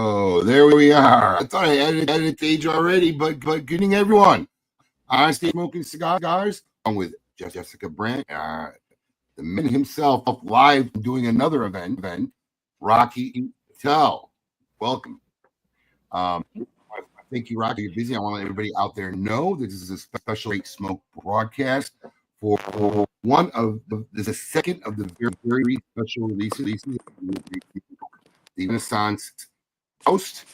Oh, there we are. I thought I added the page already, but good evening, everyone. I stay smoking cigars along with Jessica Brandt, the man himself, live doing another event. Rocky Patel, welcome. Thank you, Rocky. You're busy. I want to let everybody out there know this is a special Great Smoke broadcast for this is the second of the very special releases. The Renaissance Joust.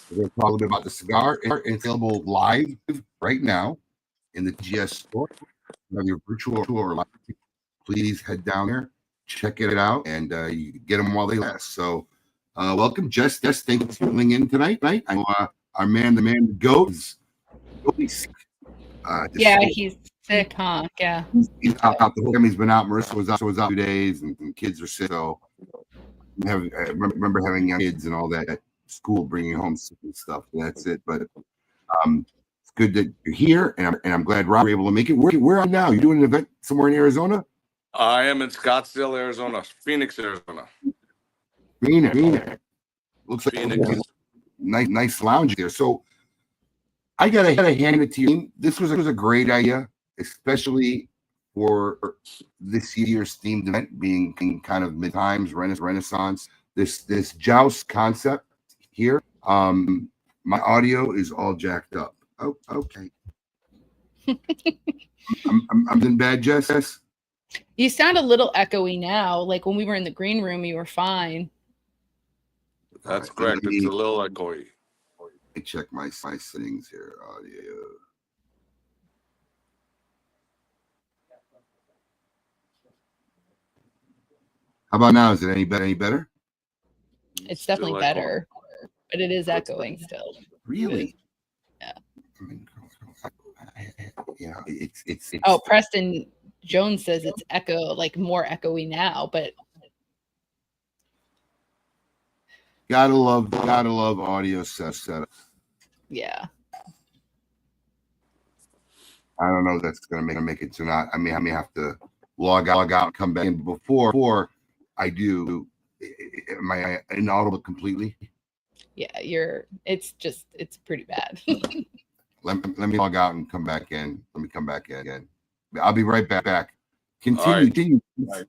We're going to talk a little bit about the cigar. It's available live right now in the GS store. You have your virtual or live. Please head down there, check it out, and you get them while they last. So, welcome, Jess. Thank you for coming in tonight. I know our man, the goat, is totally sick. He's sick, huh? Yeah. He's out the whole time. He's been out. Marissa was out 2 days, and kids are sick. So, I remember having young kids and all that at school, bringing home sick and stuff. That's it. But it's good that you're here, and I'm glad Rob were able to make it. Where are you now? You're doing an event somewhere in Arizona? I am in Scottsdale, Arizona, Phoenix, Arizona. Phoenix. Looks like Phoenix. Nice lounge there. So I gotta hand it to you. This was a great idea, especially for this year's themed event being kind of mid-times Renaissance. This joust concept here. My audio is all jacked up. Oh, okay. I'm in bad, Jess. You sound a little echoey now. Like when we were in the green room, you were fine. That's correct. It's a little echoey. Let me check my settings here. Audio. How about now? Is it any better? It's definitely better, but it is echoing still. Really? Yeah. Yeah. It's. Oh, Preston Jones says it's more echoey now, but gotta love audio setup. Yeah. I don't know if that's gonna make it or not. I may have to log out and come back in before I do. Am I inaudible completely? Yeah, it's pretty bad. let me log out and come back in. Let me come back in again. I'll be right back. Continue. Okay.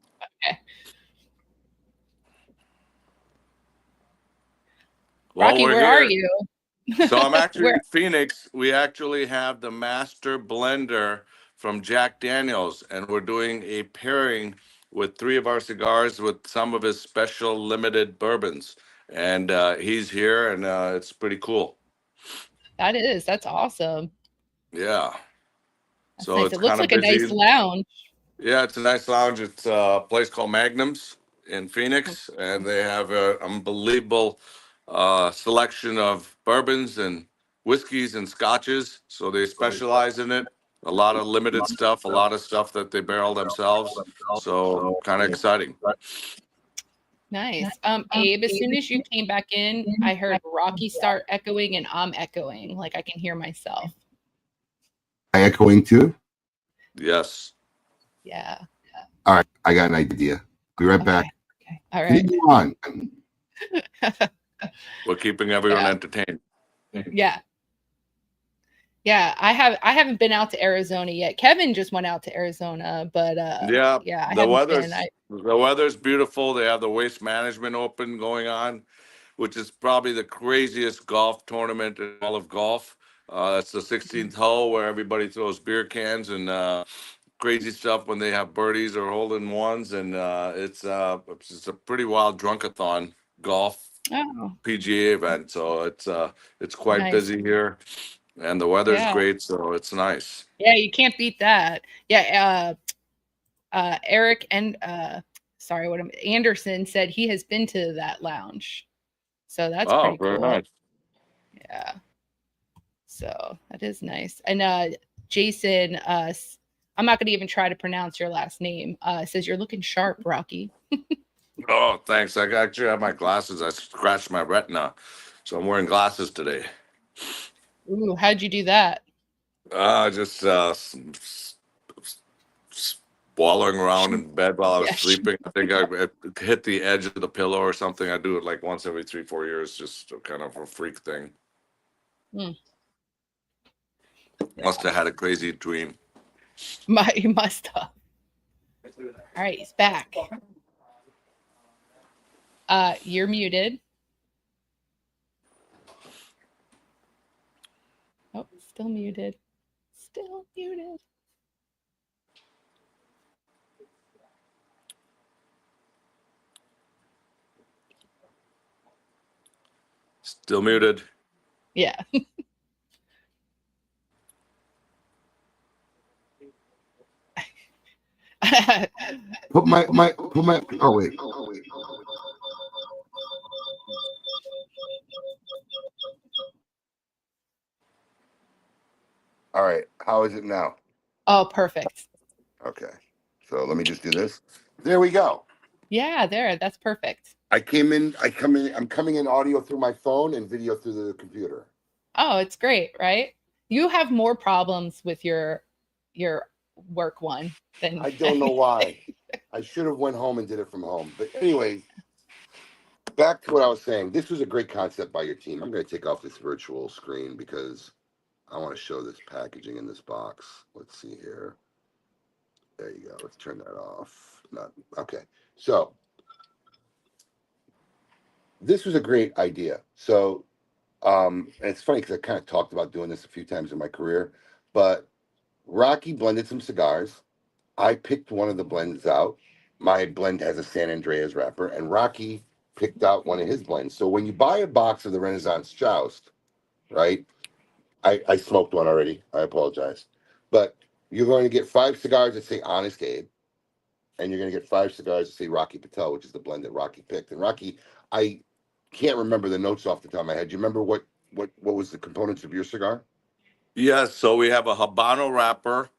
Well, Rocky, where are you? So I'm actually in Phoenix. We actually have the master blender from Jack Daniels, and we're doing a pairing with 3 of our cigars with some of his special limited bourbons. And he's here, and it's pretty cool. That's awesome. Yeah. That's so nice. It looks like a nice lounge. Yeah, it's a nice lounge. It's a place called Magnum's in Phoenix, and they have an unbelievable selection of bourbons and whiskeys and scotches. So they specialize in it. A lot of limited stuff, a lot of stuff that they barrel themselves. So kind of exciting. Nice. Abe, as soon as you came back in, I heard Rocky start echoing and I'm echoing. Like I can hear myself. I echoing too? Yes. Yeah. All right. I got an idea. Be right back. Okay. All right. Continue on. We're keeping everyone entertained. Yeah. Yeah. I haven't been out to Arizona yet. Kevin just went out to Arizona, but the weather's beautiful. They have the Waste Management Open going on, which is probably the craziest golf tournament in all of golf. It's the 16th hole where everybody throws beer cans and crazy stuff when they have birdies or hole-in-ones, and it's a pretty wild drunkathon golf PGA event. So it's quite busy here, and the weather's great, so it's nice. Yeah, you can't beat that. Yeah, Eric and Anderson said he has been to that lounge, so that's pretty cool. Very nice. Yeah, so that is nice. And Jason, I'm not going to even try to pronounce your last name. Says you're looking sharp, Rocky. Oh, thanks. I actually have my glasses. I scratched my retina, so I'm wearing glasses today. Ooh, how'd you do that? Just wallowing around in bed while I was Yeah. sleeping. I think I hit the edge of the pillow or something. I do it like once every 3-4 years, just kind of a freak thing. Mm. Must have had a crazy dream. You must have. All right, he's back. You're muted. Oh, still muted. Still muted. Still muted. Yeah. Put my oh wait. All right, how is it now? Oh, perfect. Okay, so let me just do this. There we go. Yeah, that's perfect. I'm coming in audio through my phone and video through the computer. Oh, it's great, right? You have more problems with your work one than I don't know why. I should have went home and did it from home. But anyway, back to what I was saying. This was a great concept by your team. I'm going to take off this virtual screen because I want to show this packaging in this box. Let's see here. There you go. Let's turn that off. Not okay. So this was a great idea. So and it's funny because I kind of talked about doing this a few times in my career, but Rocky blended some cigars. I picked one of the blends out. My blend has a San Andreas wrapper, and Rocky picked out one of his blends. So when you buy a box of the Renaissance Joust, right? I smoked one already. I apologize. But you're going to get 5 cigars that say Honest Abe, and you're going to get 5 cigars that say Rocky Patel, which is the blend that Rocky picked. And Rocky, I can't remember the notes off the top of my head. Do you remember what was the components of your cigar? Yes, so we have a Habano wrapper,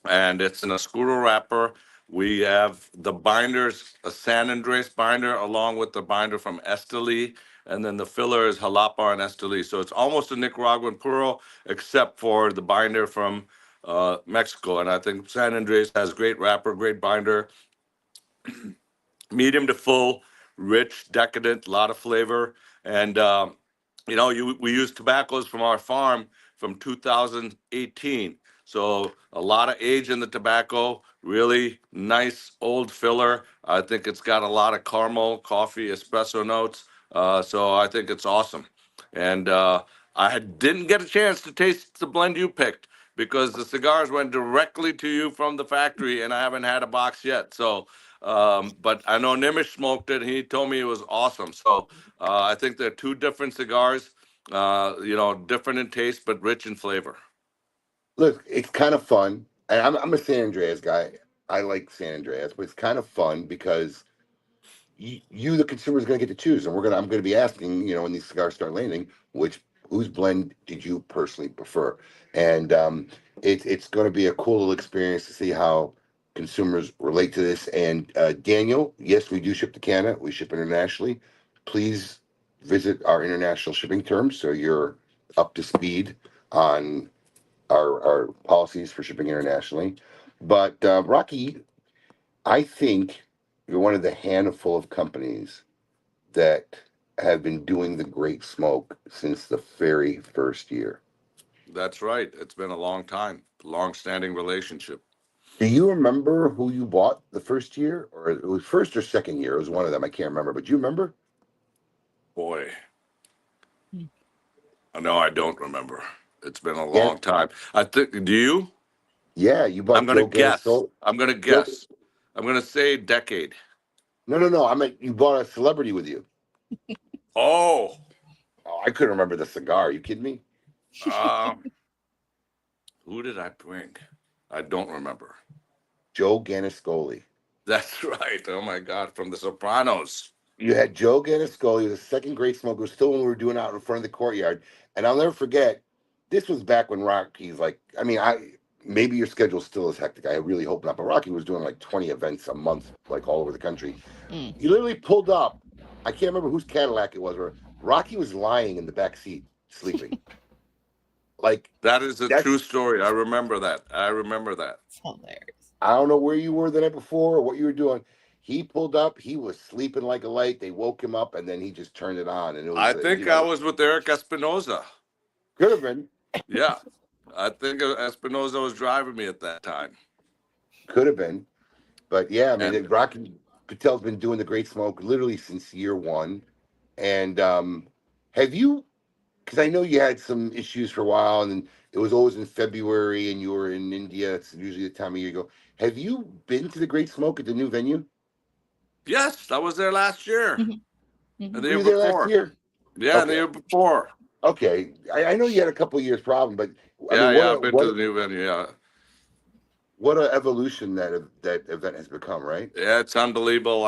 and it's an Oscuro wrapper. We have the binders, a San Andres binder, along with the binder from Esteli, and then the filler is Jalapa and Esteli. So it's almost a Nicaraguan Puro, except for the binder from Mexico. And I think San Andres has great wrapper, great binder, medium to full, rich, decadent, a lot of flavor. And we use tobaccos from our farm from 2018. So a lot of age in the tobacco, really nice old filler. I think it's got a lot of caramel, coffee, espresso notes. So I think it's awesome. And didn't get a chance to taste the blend you picked because the cigars went directly to you from the factory, and I haven't had a box yet. So, but I know Nimish smoked it. He told me it was awesome. So I think they're 2 different cigars, different in taste, but rich in flavor. Look, it's kind of fun. And I'm a San Andreas guy. I like San Andreas, but it's kind of fun because the consumer, is going to get to choose, and I'm going to be asking, when these cigars start landing, whose blend did you personally prefer? And it's going to be a cool little experience to see how consumers relate to this. And Daniel, yes, we do ship to Canada. We ship internationally. Please visit our international shipping terms so you're up to speed on our policies for shipping internationally. But Rocky, I think you're one of the handful of companies that have been doing the great smoke since the very first year. That's right. It's been a long time, long-standing relationship. Do you remember who you bought the first year, or it was first or second year? It was one of them. I can't remember, but do you remember? Boy, no, I don't remember. It's been a Yeah, long time. I think. Do you? yeah, you I'm bought gonna Joe guess. Ganisol. I'm gonna Joe, guess. I'm gonna say decade. no. I meant you bought a celebrity with you. Oh, Oh, I couldn't remember the cigar. Are you kidding me? um, who did I bring? I don't remember. Joe Ganiscoli. That's right. Oh my God, from The Sopranos. You had Joe Ganiscoli, the second great smoker, still when we were doing it out in front of the courtyard. And I'll never forget, this was back when Rocky's like, maybe your schedule still is hectic. I really hope not. But Rocky was doing like 20 events a month, like all over the country. You literally pulled up. I can't remember whose Cadillac it was, where Rocky was lying in the back seat, sleeping. Like, That is a that's true story. I remember that. It's hilarious. I don't know where you were the night before or what you were doing. He pulled up. He was sleeping like a light. They woke him up, and then he just turned it on, and it I was, think I was with Eric Espinoza. could have been, Yeah, I think Espinoza was driving me at that time. could have been, but yeah, I mean, And Rocky Patel's been doing the Great Smoke literally since year one, and have you? Because I know you had some issues for a while, and it was always in February, and you were in India. It's usually the time of year you go. Have you been to the Great Smoke at the new venue? yes, I was there last year Mhm. and the Mhm. Were year you there last before. year? Yeah, and the Okay, year before. okay. I know you had a couple of years problem, but I Yeah, mean, yeah, I've been to the new venue. Yeah, what a evolution that event has become, right? yeah, it's unbelievable.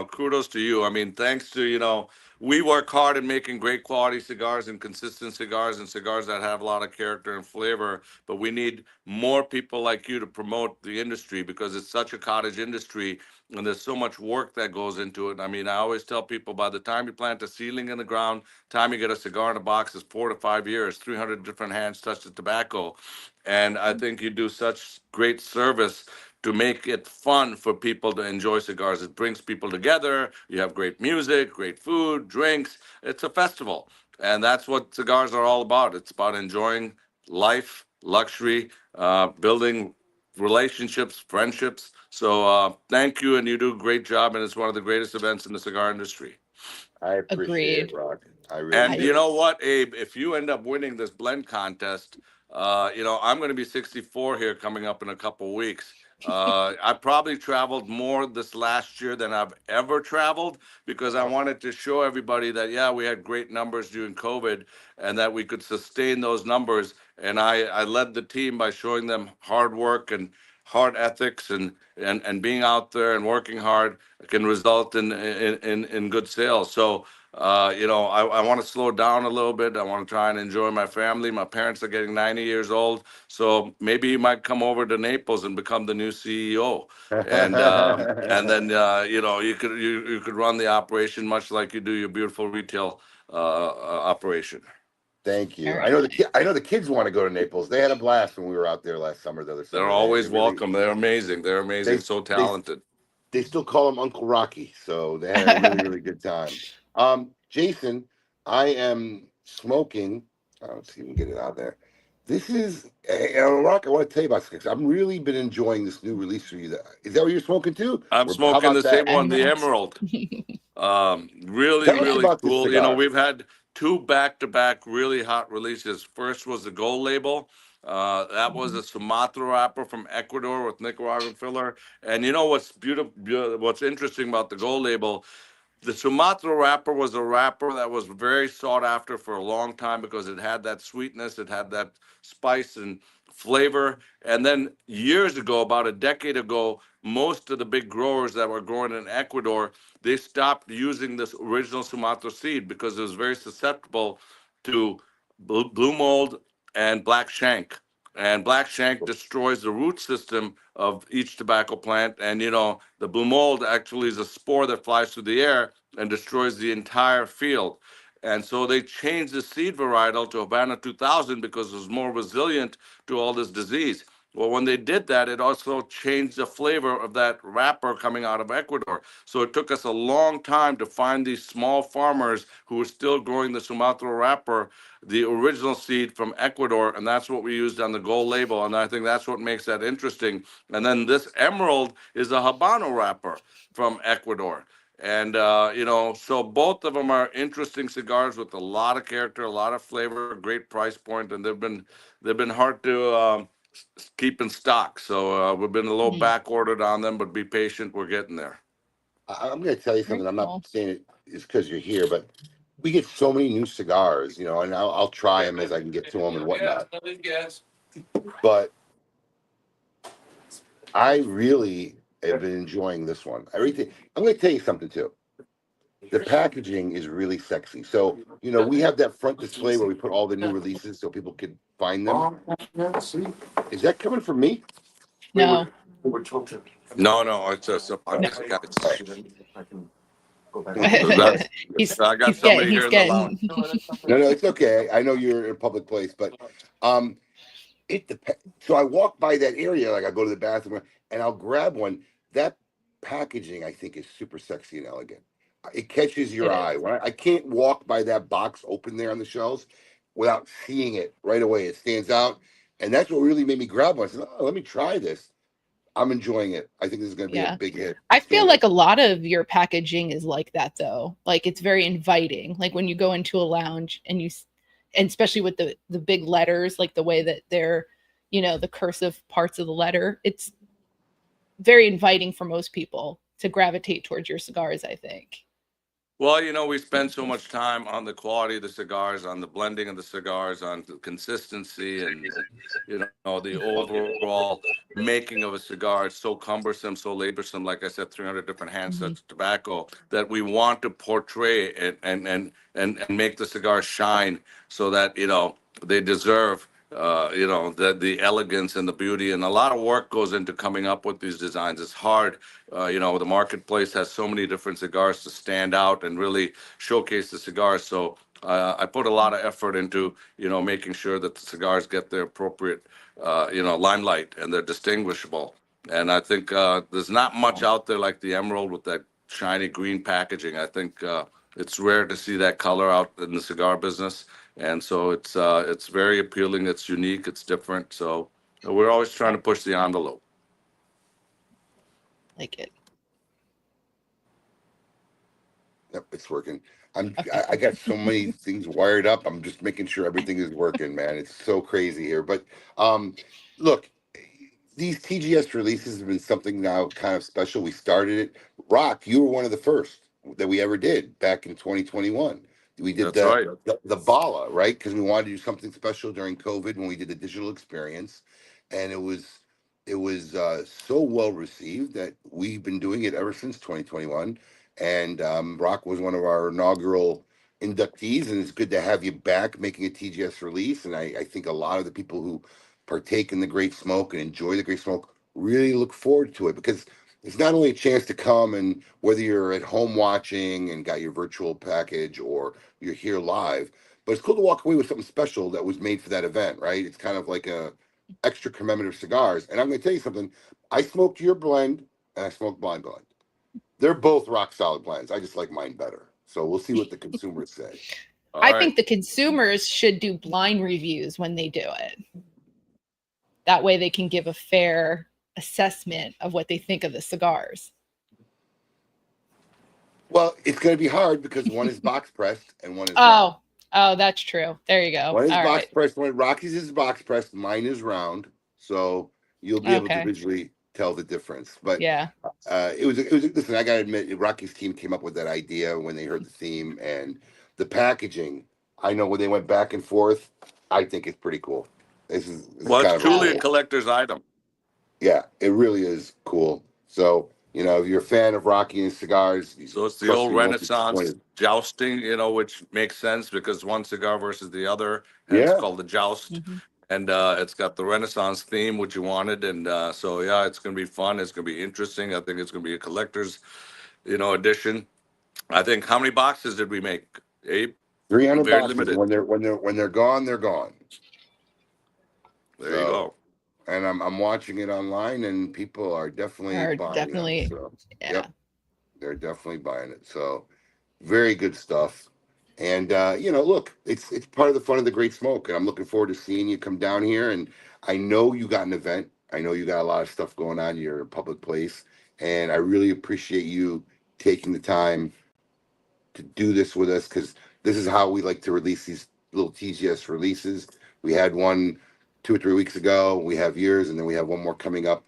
Kudos to you. I mean, thanks to we work hard in making great quality cigars and consistent cigars and cigars that have a lot of character and flavor. But we need more people like you to promote the industry because it's such a cottage industry and there's so much work that goes into it. I mean, I always tell people by the time you plant a seedling in the ground, time you get a cigar in a box is 4 to 5 years. 300 different hands touch the tobacco, and I think you do such great service to make it fun for people to enjoy cigars. It brings people together. You have great music, great food, drinks. It's a festival. And that's what cigars are all about. It's about enjoying life, luxury, building relationships, friendships. So thank you, and you do a great job. And it's one of the greatest events in the cigar industry. I appreciate it, Agreed. Rock. I really And I you do. know what, Abe? If you end up winning this blend contest, I'm going to be 64 here coming up in a couple weeks. I probably traveled more this last year than I've ever traveled because I wanted to show everybody that, yeah, we had great numbers during COVID and that we could sustain those numbers. And I led the team by showing them hard work and hard ethics and being out there and working hard can result in good sales. So, I want to slow down a little bit. I want to try and enjoy my family. My parents are getting 90 years old. So maybe you might come over to Naples and become the new CEO. And then, you could run the operation much like you do your beautiful retail operation. Thank All you. I know right. I know the kids want to go to Naples. They had a blast when we were out there last summer, the other They're summer. They always really welcome. They're amazing. They're they amazing. So they talented. they still call him Uncle Rocky, so they had a really really good time. Jason, I am smoking. Let's see if we can get it out there. This is Rock. I want to tell you about this because I've really been enjoying this new release for you. Is that what you're smoking too? I'm Or how smoking about the same that? one, the Emerald. Emerald. Really, Tell us really about this cool. cigar. We've had two back-to-back really hot releases. First was the Gold Label. That was a Sumatra wrapper from Ecuador with Nicaraguan filler. And you know what's beautiful, what's interesting about the Gold Label? The Sumatra wrapper was a wrapper that was very sought after for a long time because it had that sweetness, it had that spice and flavor. And then years ago, about a decade ago, most of the big growers that were growing in Ecuador, they stopped using this original Sumatra seed because it was very susceptible to blue mold and black shank. And black shank destroys the root system of each tobacco plant. And the blue mold actually is a spore that flies through the air and destroys the entire field. And so they changed the seed varietal to Havana 2000 because it was more resilient to all this disease. Well, when they did that, it also changed the flavor of that wrapper coming out of Ecuador. So it took us a long time to find these small farmers who were still growing the Sumatra wrapper, the original seed from Ecuador, and that's what we used on the Gold Label. And I think that's what makes that interesting. And then this Emerald is a Habano wrapper from Ecuador. And so both of them are interesting cigars with a lot of character, a lot of flavor, great price point, and they've been hard to keep in stock. So we've been a little Mhm. back ordered on them, but be patient. We're getting there. I'm going to tell you Very something. I'm not cool. saying it is because you're here, but we get so many new cigars, and I'll try them as I can get to them and whatnot. But I really have been enjoying this one. Everything. I'm going to tell you something too. The packaging is really sexy. So, we have that front display where we put all the new releases so people could find them. Is that coming from me? No, No, it's a no. surprise. Right. I got somebody here He's in the lounge. getting. No, it's okay. I know you're in a public place, but um, It depends. So I walk by that area, like I go to the bathroom and I'll grab one. That packaging, I think, is super sexy and elegant. It catches your It eye. is. I can't walk by that box open there on the shelves without seeing it right away. It stands out, and that's what really made me grab one. I said, "Oh, let me try this." I'm enjoying it. I think this is going to be a Yeah. big hit. I feel like a lot of your packaging is like that, though. Like, it's very inviting. Like when you go into a lounge and especially with the big letters, like the way that they're, the cursive parts of the letter, it's very inviting for most people to gravitate towards your cigars, I think. Well, we spend so much time on the quality of the cigars, on the blending of the cigars, on the consistency, and the overall making of a cigar. It's so cumbersome, so laborsome. Like I said, 300 different hand sets of tobacco, that we want to portray and make the cigar shine, so that they deserve the elegance and the beauty. And a lot of work goes into coming up with these designs. It's hard. The marketplace has so many different cigars to stand out and really showcase the cigars. So I put a lot of effort into making sure that the cigars get their appropriate limelight and they're distinguishable. And I think there's not much out there like the Emerald with that shiny green packaging. I think it's rare to see that color out in the cigar business. And so it's very appealing. It's unique. It's different. So we're always trying to push the envelope. Like it. Yep, it's working. I got so many things wired up. I'm just making sure everything is working, man. It's so crazy here. But look, these TGS releases have been something now kind of special. We started it. Rock, you were one of the first that we ever did back in 2021. We did That's right. the Bala, right? Because we wanted to do something special during COVID when we did the digital experience, and it was so well received that we've been doing it ever since 2021. And Rock was one of our inaugural inductees, and it's good to have you back making a TGS release. And I think a lot of the people who partake in the Great Smoke and enjoy the Great Smoke really look forward to it, because it's not only a chance to come, and whether you're at home watching and got your virtual package or you're here live, but it's cool to walk away with something special that was made for that event, right? It's kind of like a extra commemorative cigars. And I'm going to tell you something. I smoked your blend and I smoked my blend. They're both rock solid blends. I just like mine better. So we'll see what the consumers say. I think the consumers should do blind reviews when they do it. That way they can give a fair assessment of what they think of the cigars. Well, it's going to be hard because one is box pressed and one is round. Oh, that's true. There you go. One is box pressed. Rocky's is box pressed. Mine is round. So you'll be able to visually tell the difference. But yeah, it was. Listen, I got to admit, Rocky's team came up with that idea when they heard the theme and the packaging. I know when they went back and forth, I think it's pretty cool. It's kind truly a collector's item. Yeah, it really is cool. So, if you're a fan of Rocky and cigars. So it's the old Renaissance jousting, which makes sense because one cigar versus the other. And it's called the joust. Mm-hmm. And it's got the Renaissance theme, which you wanted. And so, yeah, it's going to be fun. It's going to be interesting. I think it's going to be a collector's, edition. I think, how many boxes did we make, Abe? 300 boxes. Limited. When they're gone, they're gone. There you go. And I'm watching it online, and people are definitely buying it. So, yeah. Yep, they're definitely buying it. So, very good stuff. And look, it's part of the fun of the Great Smoke, and I'm looking forward to seeing you come down here. And I know you got an event. I know you got a lot of stuff going on. You're in a public place, and I really appreciate you taking the time to do this with us, because this is how we like to release these little TGS releases. We had one 2 or 3 weeks ago. We have yours, and then we have one more coming up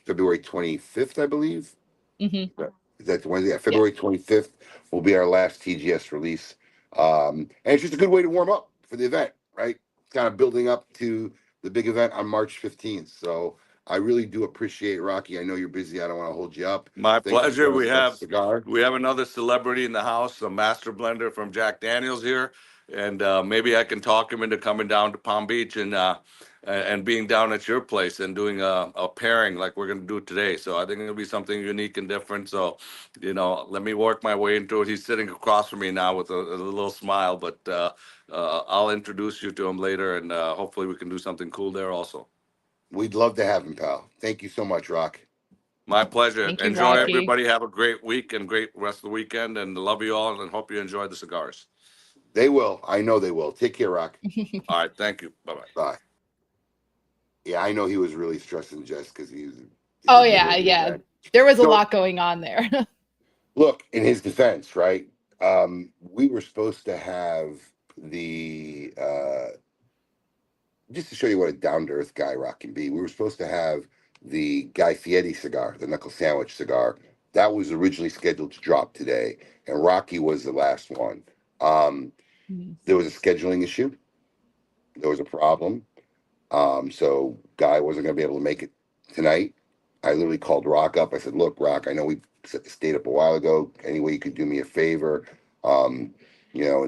February 25th, I believe. Mm-hmm. Is that the Wednesday? Yeah, February 25th will be our last TGS release. And it's just a good way to warm up for the event, right? Kind of building up to the big event on March 15th. So I really do appreciate, Rocky. I know you're busy. I don't want to hold you up. My pleasure. We have another celebrity in the house, a master blender from Jack Daniels here. and maybe I can talk him into coming down to Palm Beach and being down at your place and doing a pairing like we're going to do today. So I think it'll be something unique and different. So, let me work my way into it. He's sitting across from me now with a little smile, but I'll introduce you to him later, and hopefully we can do something cool there also. We'd love to have him, pal. Thank you so much, Rock. My pleasure. Thank you, Enjoy, Rocky. everybody. Have a great week and great rest of the weekend, and love you all, and hope you enjoy the cigars. They will. I know they will. Take care, Rock. All right. Thank you. Bye-bye. Bye. Yeah, I know he was really stressing Jess because he was. Oh yeah. There was a lot going on there. Look, in his defense, right? We were supposed to have the just to show you what a down to earth guy Rock can be. We were supposed to have the Guy Fieri cigar, the knuckle sandwich cigar. That was originally scheduled to drop today, and Rocky was the last one. There was a scheduling issue. There was a problem. So Guy wasn't going to be able to make it tonight. I literally called Rock up. I said, "Look, Rock, I know we set the state up a while ago. Any way you could do me a favor, and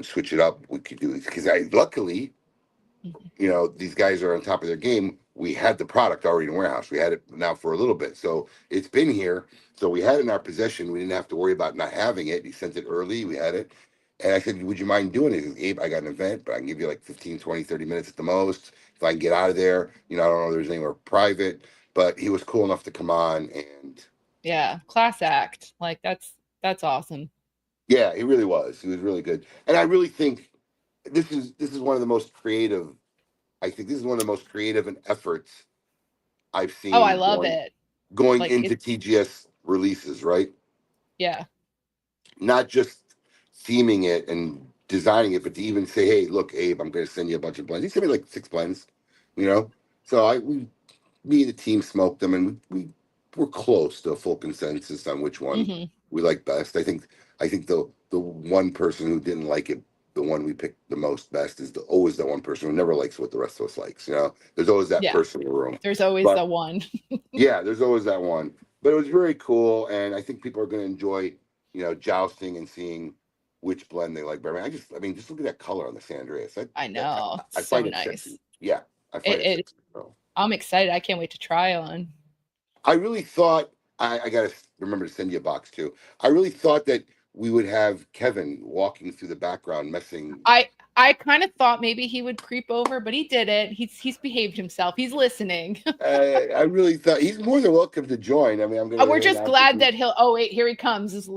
switch it up, we could do this." Because luckily, these guys are on top of their game. We had the product already in the warehouse. We had it now for a little bit. So it's been here. So we had it in our possession. We didn't have to worry about not having it. He sent it early. We had it. And I said, "Would you mind doing it?" He says, "Abe, I got an event, but I can give you like 15, 20, 30 minutes at the most. If I can get out of there, I don't know if there's anywhere private." But he was cool enough to come on, and yeah, class act. Like that's awesome. Yeah, he really was. He was really good. And I really think this is one of the most creative. I think this is one of the most creative and efforts I've seen. Oh, I love it. Going into TGS releases, right? Yeah. Not just theming it and designing it, but to even say, "Hey, look, Abe, I'm going to send you a bunch of blends." He sent me like 6 blends, So me and the team smoked them, and we were close to a full consensus on which one we like best. I think the one person who didn't like it, the one we picked the most best, is always that one person who never likes what the rest of us likes. There's always that person in the room. There's always the one. Yeah, there's always that one. But it was very cool, and I think people are going to enjoy, jousting and seeing which blend they like better. Just look at that color on the San Andreas. I know. I so find it nice. sexy. Yeah, I find it sexy. So. I'm excited. I can't wait to try on. I really thought I got to remember to send you a box too. I really thought that we would have Kevin walking through the background messing. I kind of thought maybe he would creep over, but he didn't. He's behaved himself. He's listening. I really thought he's more than welcome to join. I'm gonna. We're just glad that he'll. Oh wait, here he comes. At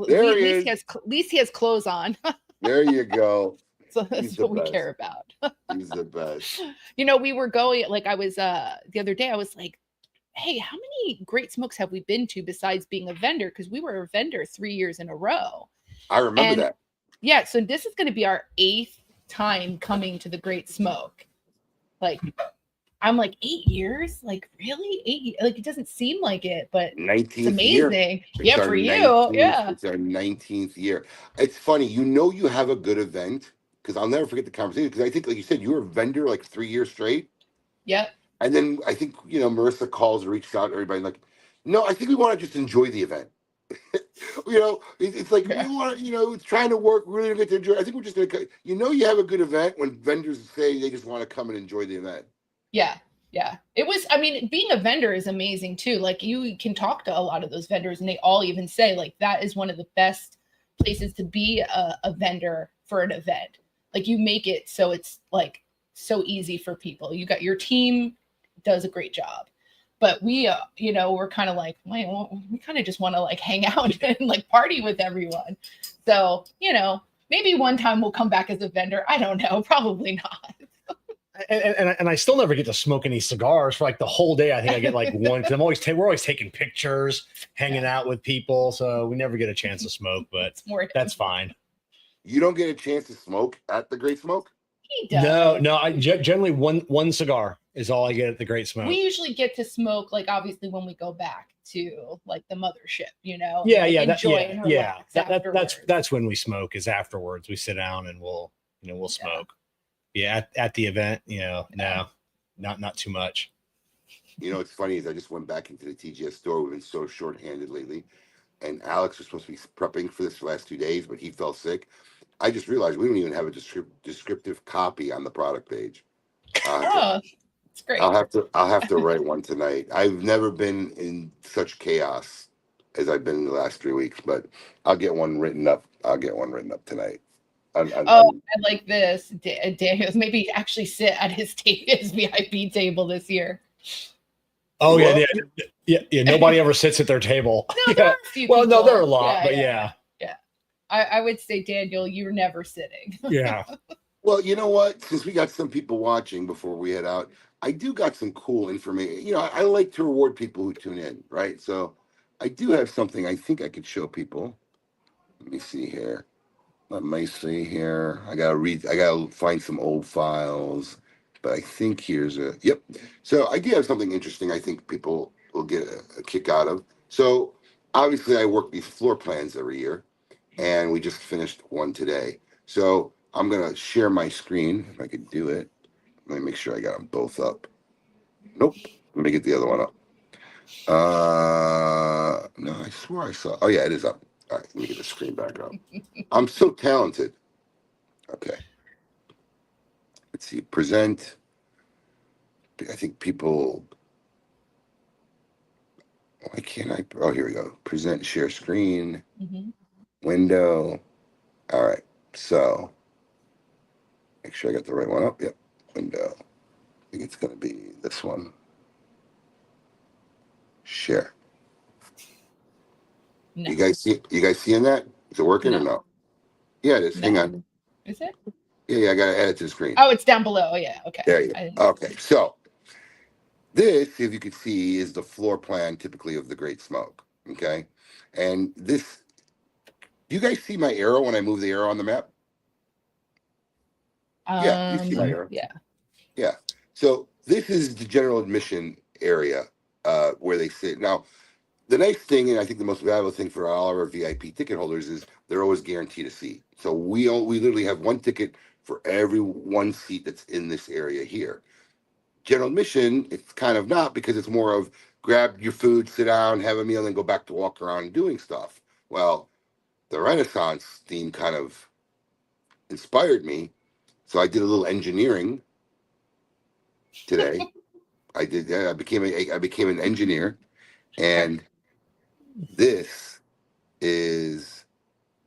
least he has clothes on. There you go. So that's what we care about. He's the best. We were going, like I was the other day, I was like, "Hey, how many great smokes have we been to besides being a vendor?" Because we were a vendor 3 years in a row. I remember that. Yeah, so this is going to be our 8th time coming to the Great Smoke. Like, I'm like 8 years? Like, really? 8 years? Like, it doesn't seem like it, but 19th it's amazing. Year. For you. Yeah. It's our 19th year. It's funny. You have a good event, because I'll never forget the conversation, because I think, like you said, you were a vendor like 3 years straight. Yep. And then I think, Marissa calls, reached out to everybody like, "No, I think we want to just enjoy the event." It's like, we want to, it's trying to work, really get to enjoy. I think we're just going to, you have a good event when vendors say they just want to come and enjoy the event. Yeah. Yeah. It was, being a vendor is amazing too. Like, you can talk to a lot of those vendors and they all even say like, that is one of the best places to be a vendor for an event. Like, you make it so it's like so easy for people. You got your team does a great job. But we, we're kind of like, we kind of just want to like hang out and like party with everyone. So, maybe one time we'll come back as a vendor. I don't know. Probably not. And I still never get to smoke any cigars for like the whole day. I think I get like one. Cause we're always taking pictures, hanging out with people. So we never get a chance to smoke, but that's fine. You don't get a chance to smoke at the Great Smoke? He does. No. I generally one cigar is all I get at the Great Smoke. We usually get to smoke, like, obviously when we go back to like the mothership, That's when we smoke, is afterwards. We sit down and we'll smoke. Yeah, at the event, no, not too much. It's funny is I just went back into the TGS store. We've been so shorthanded lately, and Alex was supposed to be prepping for this for the last 2 days, but he fell sick. I just realized we don't even have a descriptive copy on the product page. It's great. I'll have to write one tonight. I've never been in such chaos as I've been in the last 3 weeks, but I'll get one written up. I'll get one written up tonight. I like this. Daniel maybe actually sit at his VIP table this year. Oh yeah. Nobody ever sits at their table. No, there are a few people. No, there are a lot, but yeah. I would say, Daniel, you're never sitting. Yeah. Well, you know what? Since we got some people watching before we head out, I do got some cool information. You know, I like to reward people who tune in, right? So I do have something I think I could show people. Let me see here. Let me see here. I gotta find some old files. But I think here's yep. So I do have something interesting I think people will get a kick out of. So obviously I work these floor plans every year, and we just finished one today. So I'm gonna share my screen if I could do it. Let me make sure I got them both up. Nope. Let me get the other one up. No, I swear I saw. Oh yeah, it is up. All right, let me get the screen back up. I'm so talented. Okay. Let's see. Present. I think people. Why can't I? Oh, here we go. Present, share screen, window. All right. So make sure I got the right one up. Yep. Window. I think it's going to be this one. Share. No. You guys seeing that? Is it working or no? Yeah, it is. No. Hang on. Is it? Yeah, I got to add it to the screen. Oh, it's down below. Oh, yeah. Okay. There you go. Okay. So this, if you could see, is the floor plan typically of the Great Smoke. Okay. And this, do you guys see my arrow when I move the arrow on the map? Yeah, you see my arrow. Yeah. Yeah. So this is the general admission area where they sit. Now, the nice thing, and I think the most valuable thing for all of our VIP ticket holders, is they're always guaranteed a seat. So we literally have one ticket for every one seat that's in this area here. General admission, it's kind of not, because it's more of grab your food, sit down, have a meal, and go back to walk around and doing stuff. Well, the Renaissance theme kind of inspired me. So I did a little engineering today. I became an engineer, and this is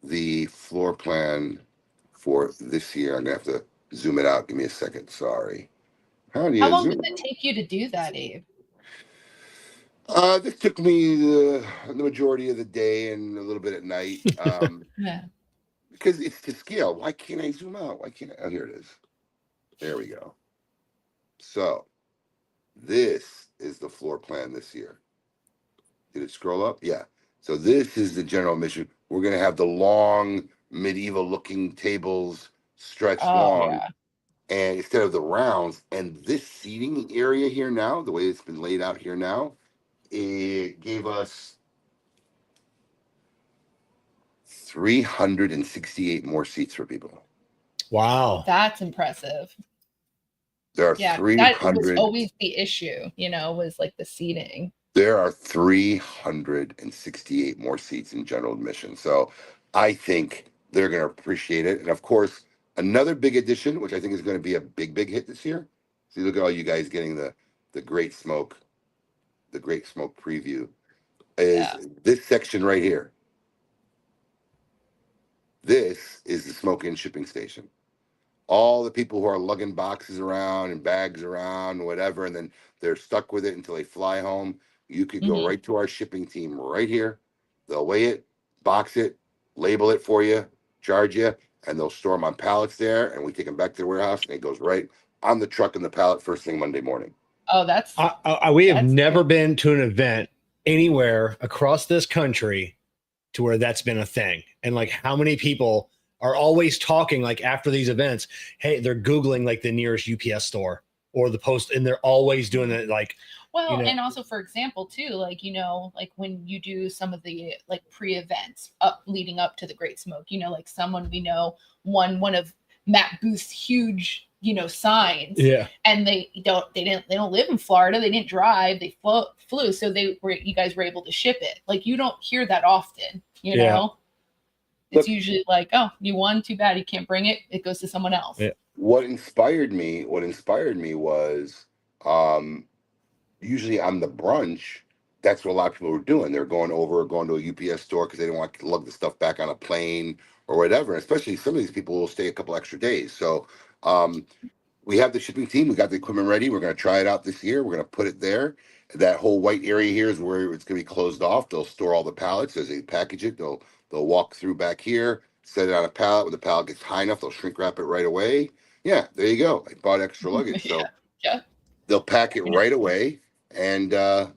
the floor plan for this year. I'm gonna have to zoom it out. Give me a second. Sorry. How long did it take you to do that, Abe? This took me the majority of the day and a little bit at night. Yeah. Because it's to scale. Why can't I zoom out? Why can't I? Oh, here it is. There we go. So this is the floor plan this year. Did it scroll up? Yeah. So this is the general admission. We're going to have the long medieval looking tables stretched long. Yeah. And instead of the rounds, and this seating area here now, the way it's been laid out here now, it gave us 368 more seats for people. Wow. That's impressive. There are 300. That was always the issue, was like the seating. There are 368 more seats in general admission. So I think they're going to appreciate it. And of course, another big addition, which I think is going to be a big hit this year. See, look at all you guys getting the Great Smoke preview, is this section right here. This is the smoke-in shipping station. All the people who are lugging boxes around and bags around, whatever, and then they're stuck with it until they fly home. You could go right to our shipping team right here. They'll weigh it, box it, label it for you, charge you, and they'll store them on pallets there, and we take them back to the warehouse, and it goes right on the truck and the pallet first thing Monday morning. Oh, that's... we have never been to an event anywhere across this country to where that's been a thing. And like, how many people are always talking, like after these events, hey, they're Googling like the nearest UPS store or the post, and they're always doing it. Like, well, and also, for example, too, like, like when you do some of the like pre-events leading up to the Great Smoke, like someone we know one of Matt Booth's huge, signs. Yeah. And they don't live in Florida. They didn't drive. They flew. So you guys were able to ship it. Like, you don't hear that often, know? It's usually like, oh, you won, too bad, you can't bring it. It goes to someone else. Yeah. What inspired me was usually on the brunch, that's what a lot of people were doing. They're going to a UPS store because they didn't want to lug the stuff back on a plane or whatever. Especially some of these people will stay a couple extra days. So we have the shipping team. We got the equipment ready. We're going to try it out this year. We're going to put it there. That whole white area here is where it's going to be closed off. They'll store all the pallets as they package it. They'll walk through back here, set it on a pallet. When the pallet gets high enough, they'll shrink wrap it right away. Yeah, there you go. I bought extra luggage. So yeah. They'll pack it right away, and then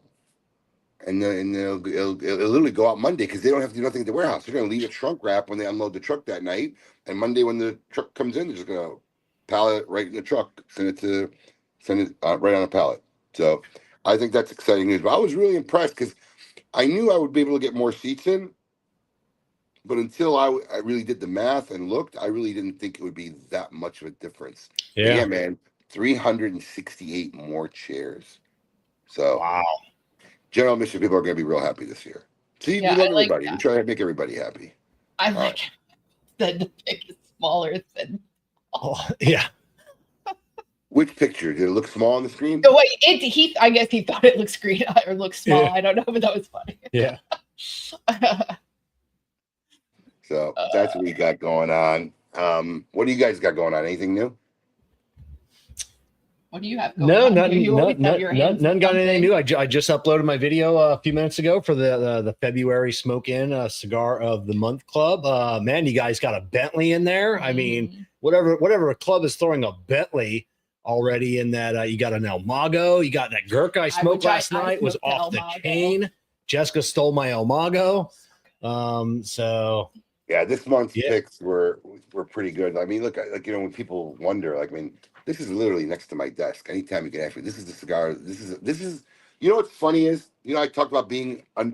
it'll literally go out Monday because they don't have to do nothing at the warehouse. They're going to leave a trunk wrap when they unload the truck that night, and Monday when the truck comes in, they're just going to pallet it right in the truck, send it right on a pallet. So I think that's exciting news. But I was really impressed because I knew I would be able to get more seats in, but until I really did the math and looked, I really didn't think it would be that much of a difference. Yeah, yeah, man. 368 more chairs. So wow. General admission, people are going to be real happy this year. See, we love everybody. We try to make everybody happy. I like that the pic is smaller than. Oh, yeah. Which picture? Did it look small on the screen? No, wait. I guess he thought it looked green or looked small. Yeah. I don't know, but that was funny. Yeah. So that's what we got going on. What do you guys got going on? Anything new? What do you have going on? None got anything new. I just uploaded my video a few minutes ago for the February Smoke In Cigar of the Month Club. Man, you guys got a Bentley in there. I mean, whatever a club is throwing a Bentley already in that. You got an El Mago. You got that Gurkha I smoked last night was off the chain. Jessica stole my El Mago. So yeah, this month's picks were pretty good. I mean, look, like when people wonder, like, I mean, this is literally next to my desk. Anytime you can ask me, this is the cigar. This is. You know what's funny is, I talked about being I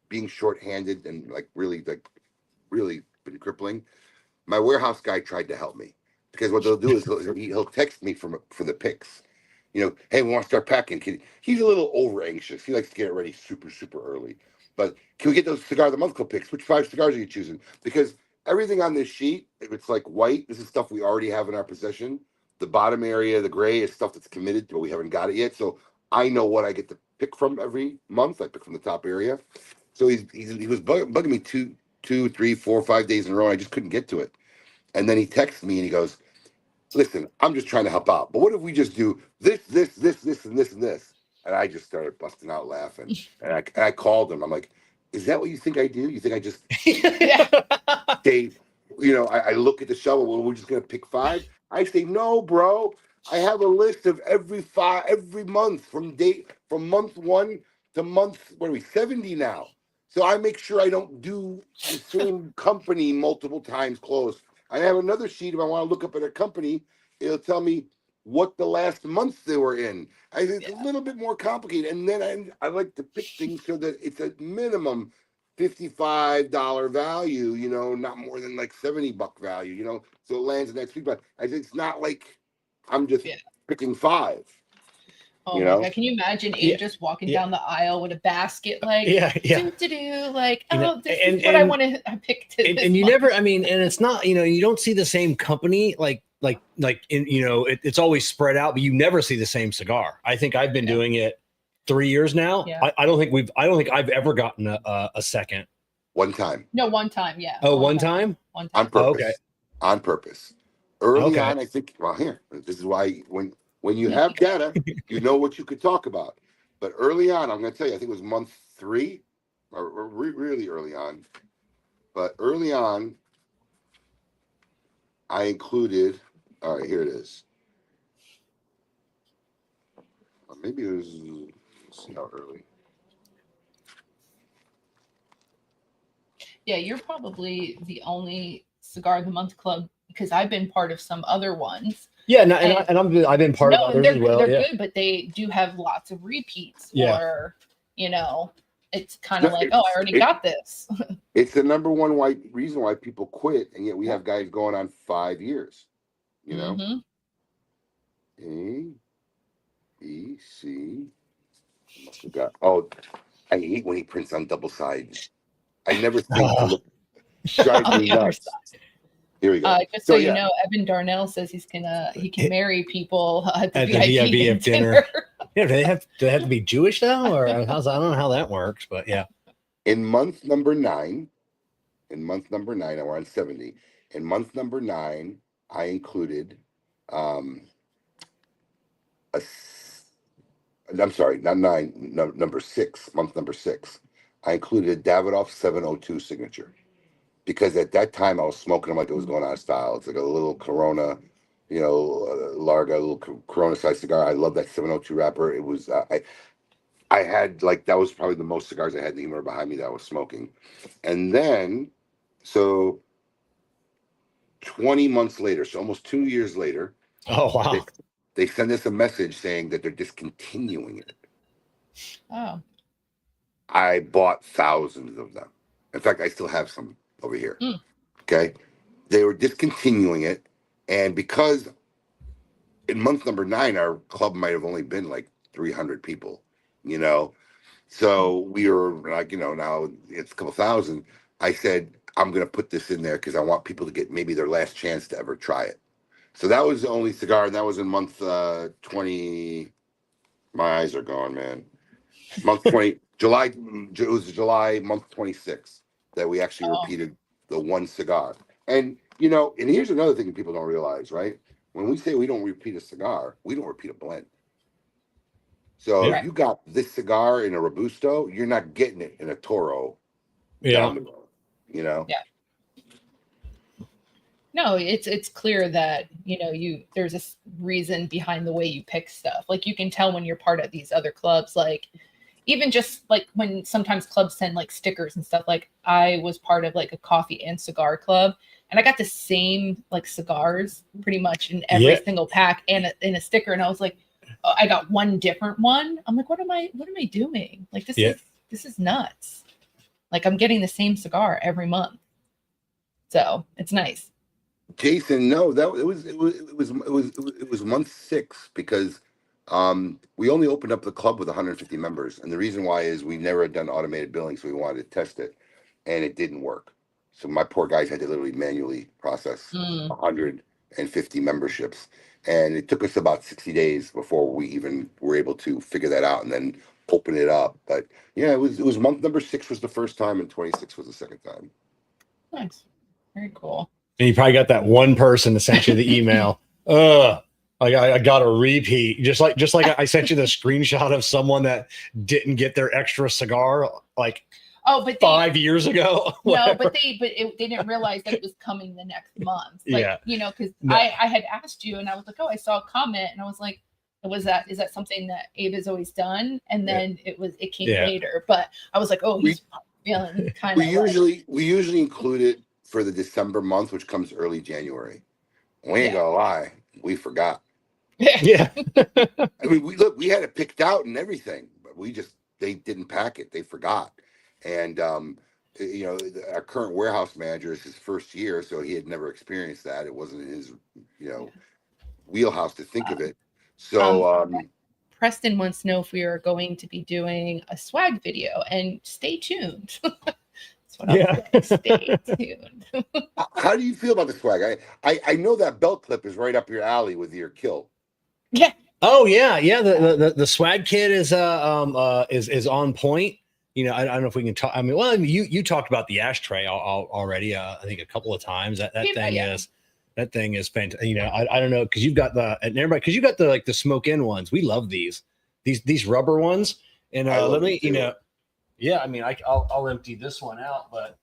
being shorthanded and really been crippling. My warehouse guy tried to help me because what they'll do is he'll text me for the picks. Hey, we want to start packing. He's a little over anxious. He likes to get it ready super, super early. But can we get those Cigar of the Month Club picks? Which 5 cigars are you choosing? Because everything on this sheet, if it's like white, this is stuff we already have in our possession. The bottom area, the gray, is stuff that's committed, but we haven't got it yet. So I know what I get to pick from every month. I pick from the top area. So he was bugging me 2, 3, 4, 5 days in a row. And I just couldn't get to it. And then he texts me and he goes, listen, I'm just trying to help out. But what if we just do this, and this, and this? And I just started busting out laughing. And I called him. I'm like, is that what you think I do? You think I just say, I look at the shovel, well, we're just going to pick 5? I say, no, bro. I have a list of every month from month 1 to month, 70 now. So I make sure I don't do the same company multiple times close. I have another sheet. If I want to look up at a company, it'll tell me what the last month they were in. It's a little bit more complicated. And then I like to pick things so that it's a minimum $55 value, not more than like $70 value, so it lands next week. But it's not like I'm just picking 5. Oh my God. Can you imagine Abe just walking down the aisle with a basket like this is what I want to pick today. And you never, and it's not, you don't see the same company it's always spread out, but you never see the same cigar. I think I've been doing it 3 years now. Yeah. I don't think I've ever gotten a second. One time. No, one time, yeah. Oh, one time? One time. On purpose. Oh, okay. On purpose. Early on, I think, this is why when you have data, you know what you could talk about. But early on, I'm going to tell you, I think it was month 3, or really early on. But early on, I included, all right, here it is. Maybe it was, let's see how early. Yeah, you're probably the only Cigar of the Month Club because I've been part of some other ones. Yeah, I've been part of others as well. They're good, but they do have lots of repeats. Or, it's kind of like, I already got this. It's the number one reason why people quit, and yet we have guys going on 5 years. A, B, C. I hate when he prints on double sides. I never think to look. Drives me nuts. Here we go. Just so you know, Evan Darnell says he can marry people at the VIP dinner. Yeah, do they have to be Jewish though, or I don't know how that works, but yeah. In month number 9, we're on 70. In month number 9, I included I'm sorry, not 9, no, number 6, month number 6. I included a Davidoff 702 signature because at that time I was smoking them like it was going out of style. It's like a little Corona, Larga, a little Corona size cigar. I love that 702 wrapper. It was I had that was probably the most cigars I had in the humidor behind me that I was smoking. And then, so 20 months later, so almost 2 years later, oh wow, they send us a message saying that they're discontinuing it. Oh. I bought thousands of them. In fact, I still have some over here. Okay. They were discontinuing it. And because in month number 9, our club might have only been like 300 people, So we were like, now it's a couple thousand. I said, I'm going to put this in there because I want people to get maybe their last chance to ever try it. So that was the only cigar, and that was in month 20. My eyes are gone, man. Month 20, July. It was July, month 26, that we actually repeated the one cigar. And and here's another thing people don't realize, right? When we say we don't repeat a cigar, we don't repeat a blend. So if you got this cigar in a Robusto, you're not getting it in a Toro down the road, Yeah. No, it's clear that there's a reason behind the way you pick stuff. Like you can tell when you're part of these other clubs, like even just like when sometimes clubs send like stickers and stuff. Like I was part of like a coffee and cigar club, and I got the same like cigars pretty much in every single pack and in a sticker, and I was like, oh, I got one different one. I'm like, what am I doing? Like this is nuts. Like I'm getting the same cigar every month, so it's nice. Jason, no, it was month 6 because we only opened up the club with 150 members, and the reason why is we never had done automated billing, so we wanted to test it, and it didn't work. So my poor guys had to literally manually process 150 memberships, and it took us about 60 days before we even were able to figure that out and then open it up. But yeah, it was month number 6 was the first time, and 26 was the second time. Nice, very cool. And you probably got that one person that sent you the email. I got a repeat. Just like I sent you the screenshot of someone that didn't get their extra cigar like 5 years ago. No, but they didn't realize that it was coming the next month. Like, because I had asked you and I was like, I saw a comment and I was like, is that something that Abe has always done? And then it came later. But I was like, he's feeling kind of. We usually include it for the December month, which comes early January. We ain't gonna lie, we forgot. Yeah. I mean, we had it picked out and everything, but they didn't pack it. They forgot. And our current warehouse manager is his first year, so he had never experienced that. It wasn't in his wheelhouse to think of it. So Preston wants to know if we are going to be doing a swag video, and stay tuned. Stay tuned. How do you feel about the swag? I know that belt clip is right up your alley with your kilt. Yeah. Oh yeah. The swag kit is on point. I don't know if we can talk. I mean, well, you talked about the ashtray already. I think a couple of times. That thing is fantastic. I don't know because you've got the smoke in ones. We love these rubber ones. And let me Yeah, I mean, I'll empty this one out, but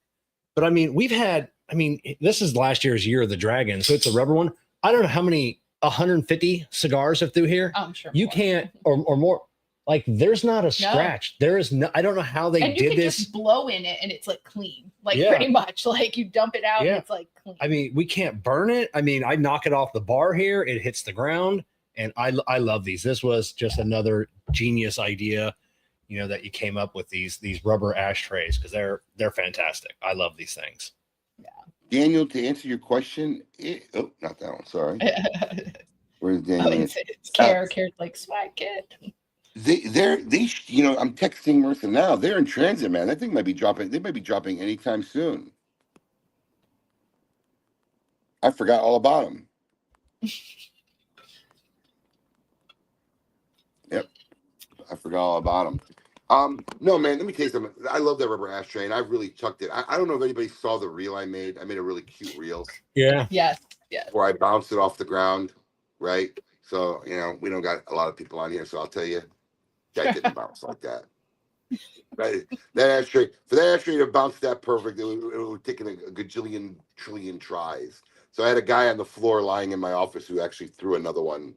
I mean, this is last year's Year of the Dragon, so it's a rubber one. I don't know how many 150 cigars are through here. I'm sure you can't or more. Like, there's not a scratch. There is no. I don't know how they did this. Just blow in it and it's like clean, pretty much. Like you dump it out and it's like clean. I mean, we can't burn it. I mean, I knock it off the bar here, it hits the ground, and I love these. This was just another genius idea. That you came up with these rubber ashtrays because they're fantastic. I love these things. Yeah. Daniel, to answer your question, not that one. Sorry. Where's Daniel? It's Care like swag kit. I'm texting Martha now. They're in transit, man. That thing might be dropping. They might be dropping anytime soon. I forgot all about them. Yep, I forgot all about them. No, man, let me tell you something. I love that rubber ashtray, and I really chucked it. I don't know if anybody saw the reel I made. I made a really cute reel. Yeah. Yes. Yes. Where I bounced it off the ground, right? So, you know, we don't got a lot of people on here, so I'll tell you, that didn't bounce like that. Right? That ashtray, for that ashtray to bounce that perfect, it would take a gajillion, trillion tries. So I had a guy on the floor lying in my office who actually threw another one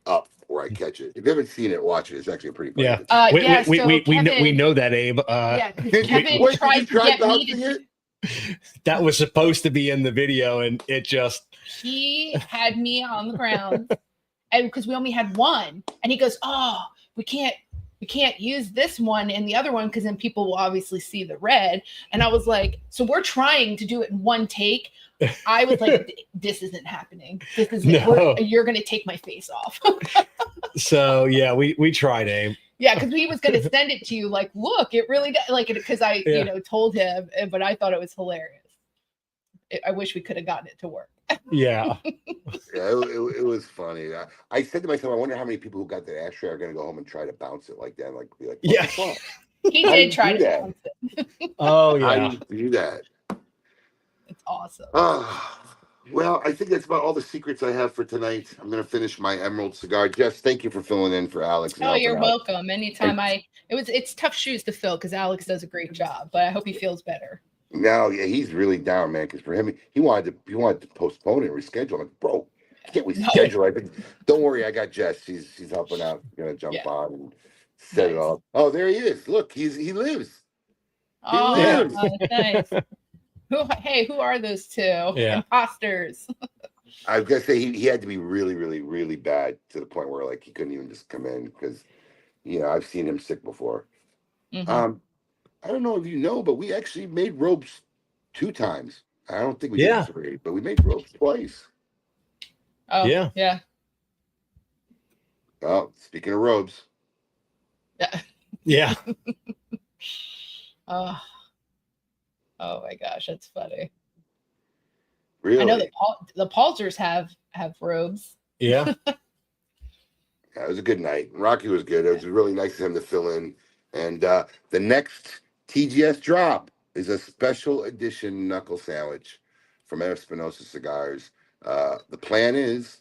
up where I catch it. If you haven't seen it, watch it. It's actually a pretty funny. Yeah. So we know that, Abe. Yeah, Kevin tried to get bouncing it. That was supposed to be in the video, and it just he had me on the ground, and because we only had one, and he goes, "Oh, we can't use this one and the other one because then people will obviously see the red." And I was like, "So we're trying to do it in one take." I was like, "This isn't happening. This is you're gonna take my face off." So yeah, we tried, Abe. Yeah, because he was going to send it to you, like, look, it really does, like, because I, told him, but I thought it was hilarious. I wish we could have gotten it to work. Yeah. It was funny. I said to myself, I wonder how many people who got that ashtray are going to go home and try to bounce it like that, like be like, yeah. He did try to bounce it. Oh yeah, I didn't do that. It's awesome. Well, I think that's about all the secrets I have for tonight. I'm going to finish my Emerald cigar. Jess, thank you for filling in for Alex. Oh, you're welcome. Anytime it's tough shoes to fill because Alex does a great job, but I hope he feels better. No, yeah, he's really down, man. Because for him, he wanted to postpone it, reschedule. I'm like, bro, can't we schedule? I think, don't worry, I got Jess. She's helping out. Going to jump on and set it all. Oh, there he is. Look, he lives. He lives. Nice. Who are those two? Yeah. Imposters. I was gonna say he had to be really, really, really bad to the point where like he couldn't even just come in because I've seen him sick before. Mm-hmm. I don't know if you know, but we actually made robes 2 times. I don't think we did 3, but we made robes twice. Oh yeah. Oh, speaking of robes. Yeah. Oh my gosh, that's funny. Really? I know the Palzers have robes. Yeah. Yeah, it was a good night. Rocky was good. It was really nice of him to fill in. And the next TGS drop is a special edition knuckle sandwich from Espinosa Cigars. The plan is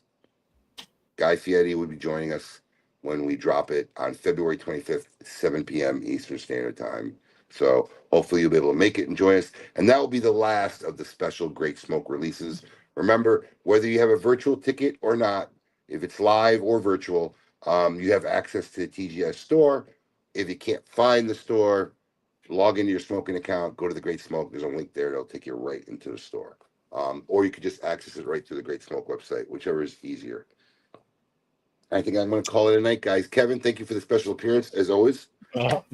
Guy Fieri will be joining us when we drop it on February 25th, 7 p.m. Eastern Standard Time. So hopefully you'll be able to make it and join us. And that will be the last of the special Great Smoke releases. Remember, whether you have a virtual ticket or not, if it's live or virtual, you have access to the TGS store. If you can't find the store, log into your smoking account, go to the Great Smoke. There's a link there. It'll take you right into the store. Or you could just access it right through the Great Smoke website, whichever is easier. I think I'm going to call it a night, guys. Kevin, thank you for the special appearance, as always.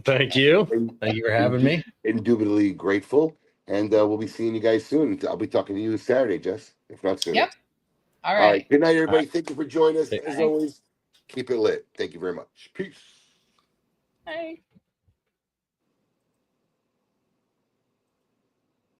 Thank you. Thank you for having me. Indubitably grateful. And we'll be seeing you guys soon. I'll be talking to you Saturday, Jess, if not sooner. Yep. All right. Good night, everybody. Thank you for joining us. As always, keep it lit. Thank you very much. Peace. Bye.